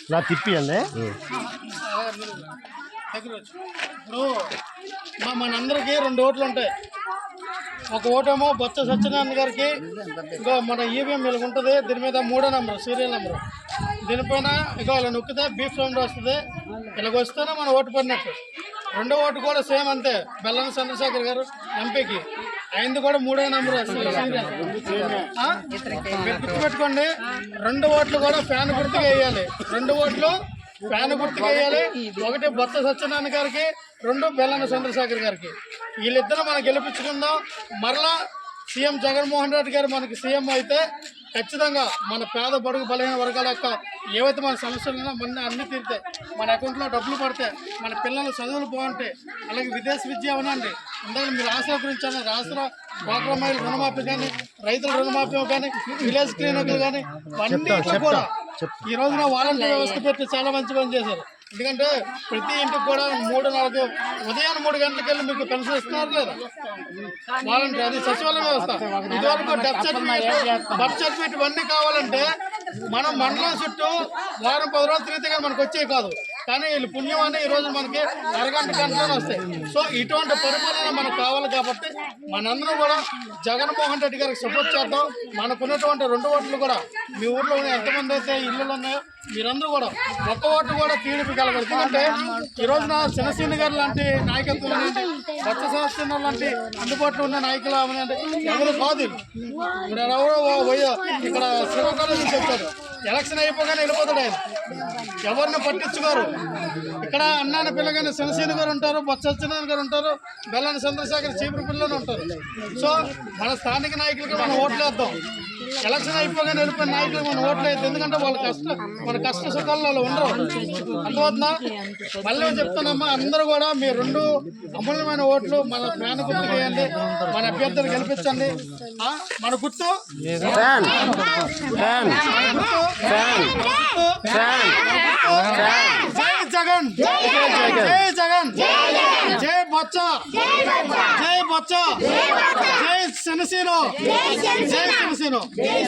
ఇలా తిప్పియండి. ఇప్పుడు మనందరికీ 2 ఓట్లు ఉంటాయి. ఒక ఓటేమో బొత్స సత్యనారాయణ గారికి, ఇంకో మన ఈవీఎం ఇలా ఉంటుంది. దీని మీద 3వ నెంబర్ సీరియల్ నెంబరు. దీనిపైన ఇగో ఇలా నొక్కితే బీఫ్ సౌండ్ వస్తుంది. ఇలాగ వస్తేనే మనం ఓటు పడినట్టు. 2వ ఓటు కూడా సేమ్ అంతే. బెల్లని చంద్రశేఖర్ గారు ఎంపీకి అయింది కూడా 3వ నెంబర్. గుర్తుపెట్టుకోండి, 2 ఓట్లు కూడా ఫ్యాన్ గుర్తుగా వేయాలి. 2 ఓట్లు ఫ్యాన్ గుర్తుగా వేయాలి. 1 బొత్స సత్యనారాయణ గారికి, 2 బెల్లని చంద్రశేఖర్ గారికి. వీళ్ళిద్దరూ మనం గెలిపించుకుందాం. మరలా సీఎం జగన్మోహన్ రెడ్డి గారు మనకి సీఎం అయితే ఖచ్చితంగా మన పేద బడుగు బలహీన వర్గాల యొక్క ఏవైతే మన సమస్యలు ఉన్నా మన అన్నీ తీరుతాయి. మన అకౌంట్లో డబ్బులు పడతాయి. మన పిల్లల చదువులు బాగుంటాయి. అలాగే విదేశ విద్య అవనండి. ఇందాక మీరు ఆసరా గురించి అన్నారు. ఆసరా డ్వాక్రా మహిళల రుణమాఫీ కానీ, రైతుల రుణమాఫీ కానీ, విలేజ్ క్లినిక్లు కానీ అన్నింటిలో కూడా ఈ రోజున వాలంటీర్ వ్యవస్థ పెట్టి చాలా మంచి పని చేశారు. ఎందుకంటే ప్రతి ఇంటికి కూడా 3-4 ఉదయం 3 గంటలకు వెళ్ళి మీకు పెన్షన్ ఇస్తున్నారు లేదా వాలంటీర్. అది సచివాలయ వ్యవస్థ. ఇదివరకు డెత్ సర్టిఫికేట్, బర్త్ సర్టిఫికేట్ ఇవన్నీ కావాలంటే మనం మండలం చుట్టూ వారం 10 రోజులు తిరిగితే కానీ మనకు వచ్చేవి కాదు. కానీ వీళ్ళు పుణ్యం అని ఈ రోజు మనకి గంటలోనే వస్తాయి. సో ఇటువంటి పరిపాలన మనకు కావాలి కాబట్టి మనందరం కూడా జగన్మోహన్ రెడ్డి గారికి సపోర్ట్ చేద్దాం. మనకున్నటువంటి 2 ఓట్లు కూడా మీ ఊర్లో ఎంతమంది అయితే ఇళ్ళు ఉన్నాయో మీరందరూ కూడా 1 ఓటు కూడా టీడీపీ కలగదు. ఎందుకంటే ఈ రోజున శనసీని గారు లాంటి నాయకత్వం అనేది, బొత్స సత్యనారాయణ లాంటి అందుబాటులో ఉన్న నాయకులు అవనండి ఎవరు కాదు. ఇక్కడ ఎవరో ఇక్కడ శ్రీకాకుళం నుంచి వచ్చారు. ఎలక్షన్ అయిపోగానే వెళ్ళిపోతాడు ఆయన. ఎవరిని పట్టించుకోరు. ఇక్కడ అన్నాన పిల్లగానే శనసీని గారు ఉంటారు, బొత్స సత్యనారాయణ గారు ఉంటారు, బెల్లని చంద్రశేఖర్ చీపురు పిల్లలు ఉంటారు. సో మన స్థానిక నాయకులకి మనం ఓట్లు వేద్దాం. ఎలక్షన్ అయిపోగానే వెళ్ళిపోయిన నాయకులు మనం ఓట్లు వేద్దాం. ఎందుకంటే మన కష్ట సుఖాల్లో వాళ్ళు ఉండరు. అందువల్ల మళ్ళీ చెప్తానమ్మా, అందరూ కూడా మీ 2 అమూల్యమైన ఓట్లు మన ఫ్యాన్ గుర్తు వేయండి. మన అభ్యర్థులు గెలిపించండి. మన గుర్తు జై జగన్, జై జగన్, జై బొత్స, జై బొత్స, జై శనసీను, జై శనసీను.